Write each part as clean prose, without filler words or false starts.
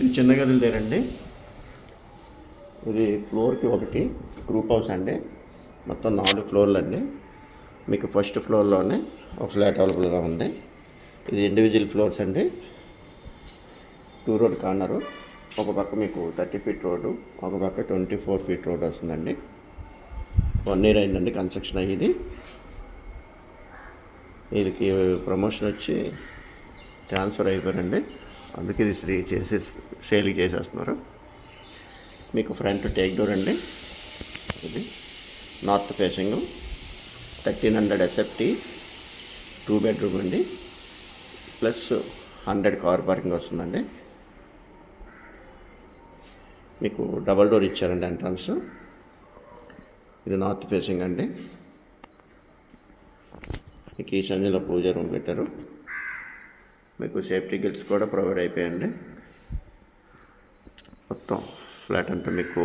ఇది చిన్న గదులదేనండి. ఇది ఫ్లోర్కి ఒకటి గ్రూప్ హౌస్ అండి. మొత్తం 4 ఫ్లోర్లు అండి. మీకు ఫస్ట్ ఫ్లోర్లోనే ఒక ఫ్లాట్ అవైలబుల్గా ఉంది. ఇది ఇండివిజువల్ ఫ్లోర్స్ అండి. 2 రోడ్ కార్నరు. ఒక పక్క మీకు 30 ఫీట్ రోడ్డు, ఒక పక్క 24 ఫీట్ రోడ్ వస్తుందండి. 1 ఇయర్ అయిందండి కన్స్ట్రక్షన్ అయ్యేది. వీళ్ళకి ప్రమోషన్ వచ్చి ట్రాన్స్ఫర్ అయిపోయారండి. అందుకే ఇది సేల్కి చేసేస్తున్నారు. మీకు ఫ్రంట్ టేక్ డోర్ అండి. ఇది నార్త్ ఫేసింగ్ 1300 ఎస్ఎఫ్టీ 2 బెడ్రూమ్ అండి. ప్లస్ 100 కార్ పార్కింగ్ వస్తుందండి. మీకు డబల్ డోర్ ఇచ్చారండి ఎంట్రన్స్. ఇది నార్త్ ఫేసింగ్ అండి. మీకు ఈ సంజలో పూజ రూమ్ పెట్టారు. మీకు సేఫ్టీ గిల్స్ కూడా ప్రొవైడ్ అయిపోయాయండి. మొత్తం ఫ్లాట్ అంతా మీకు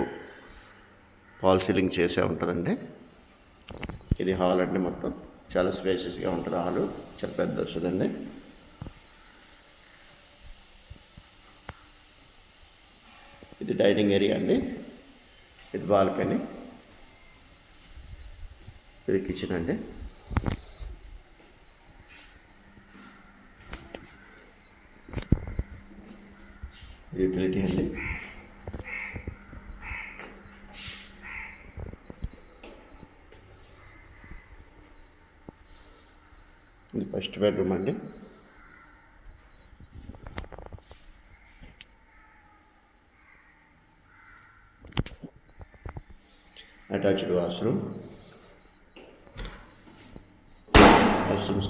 ఫాల్ సీలింగ్ చేసే ఉంటుందండి. ఇది హాల్ అండి. మొత్తం చాలా స్పేషియస్గా ఉంటుంది. హాలు చాలా పెద్ద వస్తుందండి. ఇది డైనింగ్ ఏరియా అండి. ఇది బాల్కనీ. ఇది కిచెన్ అండి. యూటిలిటీ అండి. ఇది ఫస్ట్ బెడ్రూమ్ అండి. అటాచ్డ్ వాష్రూమ్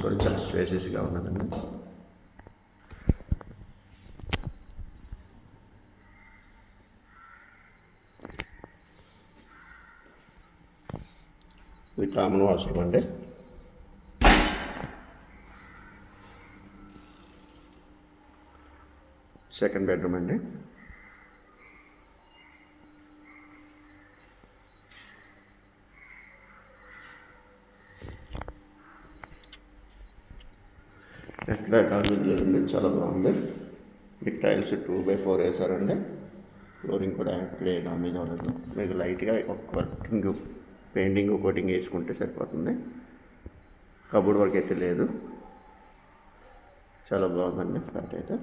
కూడా చాలా స్పేసెస్గా ఉన్నదండి. ఇది కామన్ వాష్రూమ్ అండి. సెకండ్ బెడ్రూమ్ అండి. ఎక్కడ డామేజ్ లేదండి. చాలా బాగుంది. మీకు టైల్స్ 2x4 వేసారండి. ఫ్లోరింగ్ కూడా ఎక్కడ డామేజ్ అవ్వలేదు. మీకు లైట్గా ఒక పెయింటింగ్ కోటింగ్ వేసుకుంటే సరిపోతుంది. కబోర్డ్ వర్క్ అయితే లేదు. చాలా బాగుందండి ఫ్లాట్ అయితే.